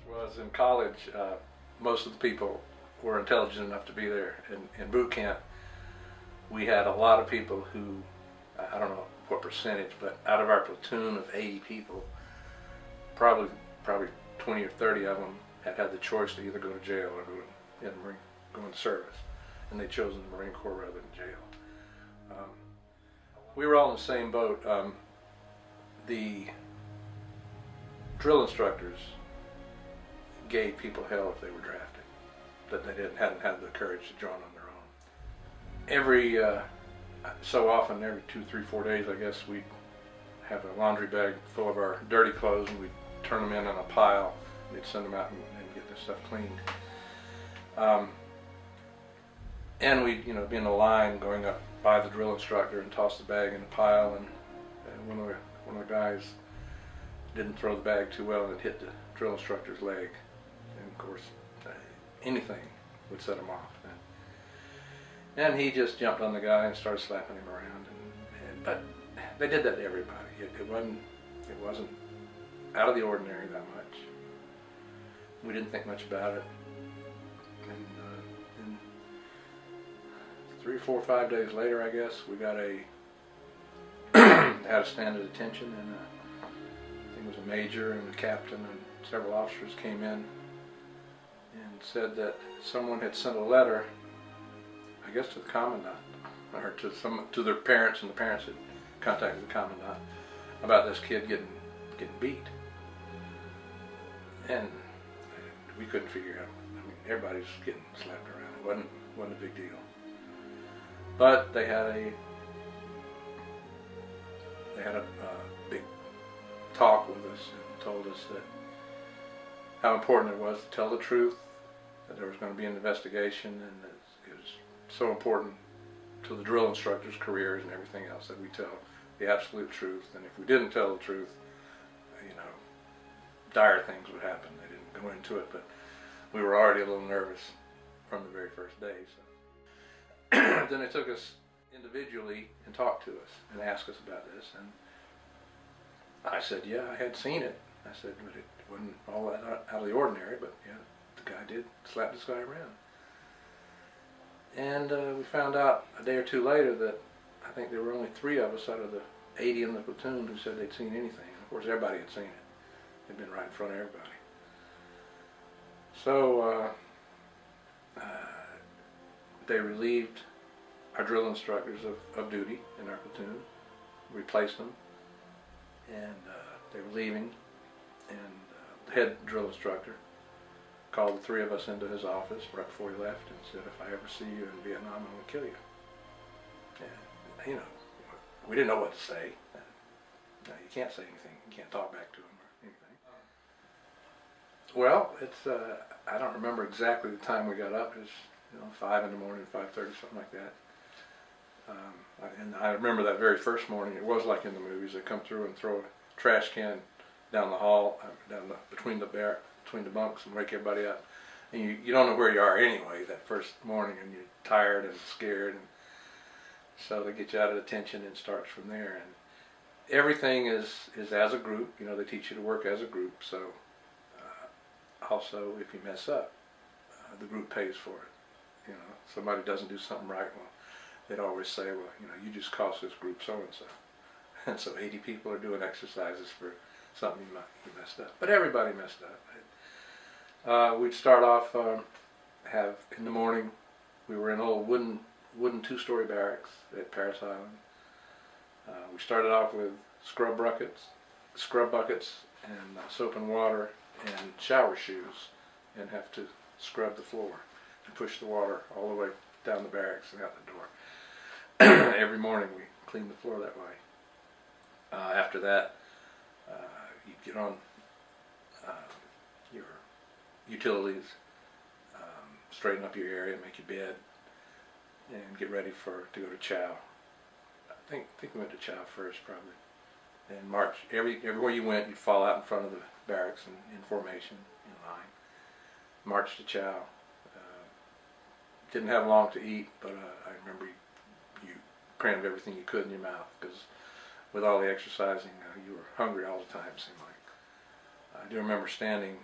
was in college, most of the people were intelligent enough to be there. In boot camp, we had a lot of people who, I don't know what percentage, but out of our platoon of 80 people, probably 20 or 30 of them had the choice to either go to jail or go into service, and they chose the Marine Corps rather than jail. We were all in the same boat. The drill instructors gave people hell if they were drafted, that they hadn't had the courage to join on their own. Every so often, every 2, 3, 4 days, I guess, we'd have a laundry bag full of our dirty clothes, and we'd turn them in on a pile. We'd send them out and get this stuff cleaned. And we'd, be in a line going up by the drill instructor and toss the bag in the pile. And one of the guys didn't throw the bag too well, and it hit the drill instructor's leg. And of course, anything would set him off. And he just jumped on the guy and started slapping him around. But they did that to everybody. It wasn't out of the ordinary that much. We didn't think much about it. And 3, 4, 5 days later, I guess, we got had a stand at attention, and I think it was a major and a captain and several officers came in and said that someone had sent a letter, I guess, to the commandant, or to their parents, and the parents had contacted the commandant about this kid getting beat. And we couldn't figure out. Everybody's getting slapped around. It wasn't a big deal. But they had a big talk with us and told us that how important it was to tell the truth, that there was going to be an investigation, and that it was so important to the drill instructors' careers and everything else that we tell the absolute truth. And if we didn't tell the truth, dire things would happen. They didn't go into it, but we were already a little nervous from the very first day. So then they took us individually and talked to us and asked us about this. And I said, yeah, I had seen it. I said, but it wasn't all that out of the ordinary, but yeah, the guy did slap this guy around. And we found out a day or two later that I think there were only 3 of us out of the 80 in the platoon who said they'd seen anything. Of course, everybody had seen it. It'd been right in front of everybody. So they relieved our drill instructors of duty in our platoon, replaced them, and they were leaving. And the head drill instructor called the 3 of us into his office right before he left and said, "If I ever see you in Vietnam, I'm going to kill you." And, we didn't know what to say. No, you can't say anything. You can't talk back to him or anything. Well, it's I don't remember exactly the time we got up. It was 5 in the morning, 5:30, something like that. And I remember that very first morning. It was like in the movies. They come through and throw a trash can down the hall, between the bunks, and wake everybody up. And you don't know where you are anyway that first morning, and you're tired and scared. And so they get you out of detention and starts from there. And everything is as a group. They teach you to work as a group. So also, if you mess up, the group pays for it. Somebody doesn't do something right, well, they'd always say, well, you just cost this group so-and-so. And so 80 people are doing exercises for something you messed up. But everybody messed up. We'd start off, in the morning, we were in old wooden 2-story barracks at Paris Island. We started off with scrub buckets and soap and water and shower shoes, and have to scrub the floor and push the water all the way down the barracks and out the door. Every morning we cleaned the floor that way. After that, you'd get on your utilities, straighten up your area, make your bed, and get ready to go to chow. I think we went to chow first, probably. And march. Everywhere you went, you'd fall out in front of the barracks in formation, in line. March to chow. Didn't have long to eat, but I remember you crammed everything you could in your mouth, because with all the exercising, you were hungry all the time, it seemed like. I do remember standing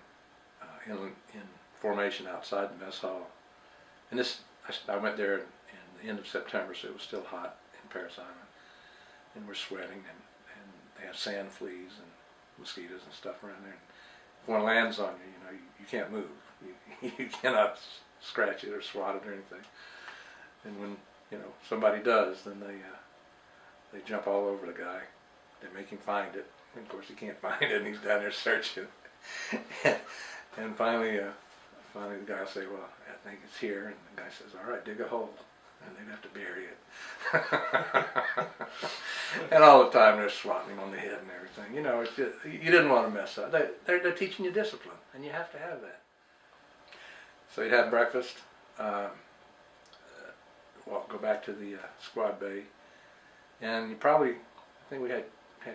in formation outside the mess hall. And I went there in the end of September, so it was still hot in Parris Island, and we're sweating, and they have sand fleas and mosquitoes and stuff around there. If one lands on you, you can't move. You cannot scratch it or swat it or anything. And when somebody does, then they jump all over the guy. They make him find it. And of course, he can't find it, and he's down there searching. And finally the guy will say, "Well, I think it's here." And the guy says, "All right, dig a hole." And they'd have to bury it. And all the time they're swatting him on the head and everything. It's just, you didn't want to mess up. They're teaching you discipline, and you have to have that. So you'd have breakfast, go back to the squad bay, and you probably, I think we had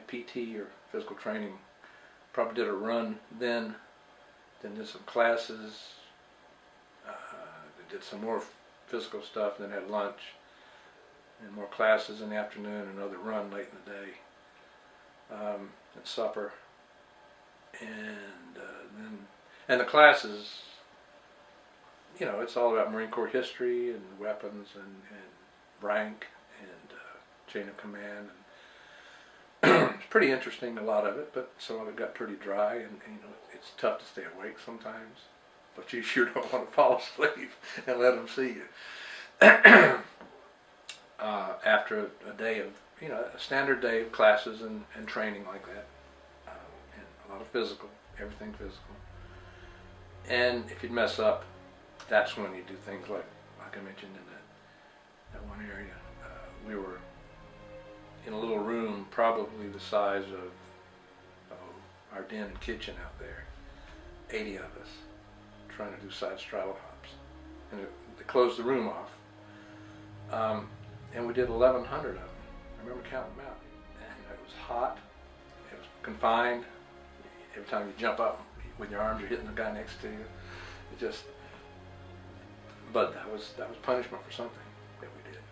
PT or physical training, probably did a run then did some classes, did some more physical stuff, and then had lunch, and more classes in the afternoon, and another run late in the day, and supper, and the classes, it's all about Marine Corps history and weapons and rank and chain of command, and it's pretty interesting, a lot of it, but some of it got pretty dry, and it's tough to stay awake sometimes, but you sure don't want to fall asleep and let them see you. After a day of, a standard day of classes and training like that, and a lot of physical, everything physical, and if you'd mess up, that's when you do things like I mentioned in that one area. We were in a little room, probably the size of our den and kitchen out there, 80 of us, trying to do side straddle hops. And they closed the room off. And we did 1,100 of them. I remember counting them out. And it was hot, it was confined. Every time you jump up with your arms, you're hitting the guy next to you. But that was punishment for something that we did.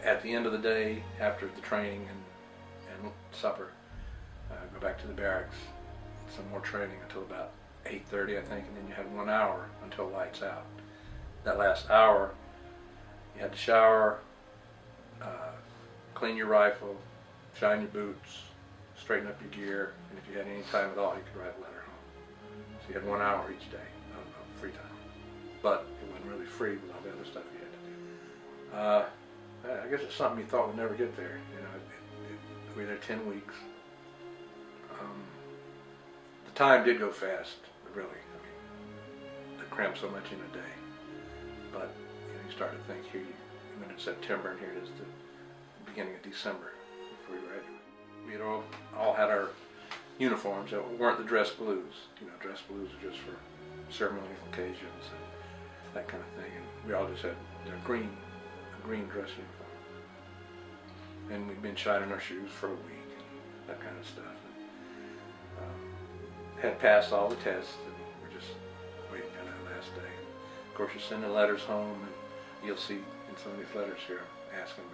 At the end of the day, after the training and supper, go back to the barracks, some more training until about 8:30, I think, and then you had 1 hour until lights out. That last hour, you had to shower, clean your rifle, shine your boots, straighten up your gear, and if you had any time at all, you could write a letter home. So you had 1 hour each day of free time. But it wasn't really free with all the other stuff you had to do. I guess it's something you thought would never get there. We were there 10 weeks. The time did go fast, really. They crammed so much in a day. But you start to think, here you went in September, and here it is the beginning of December before we graduated. We had all had our uniforms that weren't the dress blues. Dress blues are just for ceremonial occasions and that kind of thing. And we all just had a green dress uniform. And we'd been shining our shoes for a week and that kind of stuff. And, had passed all the tests, and we're just waiting for that last day. Of course, you're sending letters home, and you'll see in some of these letters here asking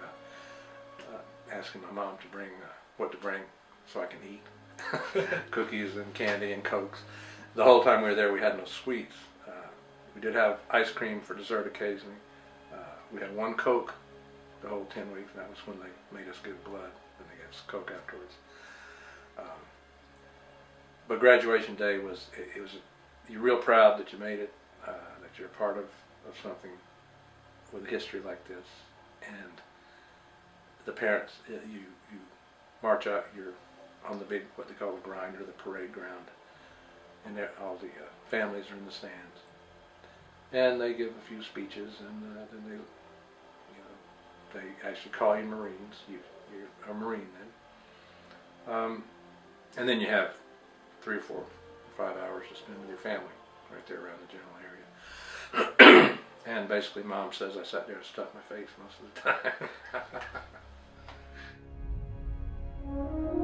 my mom to bring what to bring so I can eat. Cookies and candy and Cokes. The whole time we were there, we had no sweets. We did have ice cream for dessert occasionally. We had one Coke the whole 10 weeks, and that was when they made us give blood, and they gave us Coke afterwards. But graduation day you're real proud that you made it, that you're a part of something with a history like this, and the parents, you march out, you're on the big, what they call the grind, or the parade ground, and all the families are in the stands, and they give a few speeches, and then they actually call you Marines. You're a Marine then, and then you have 3 or 4 or 5 hours to spend with your family right there around the general area. And basically, Mom says I sat there and stuffed my face most of the time.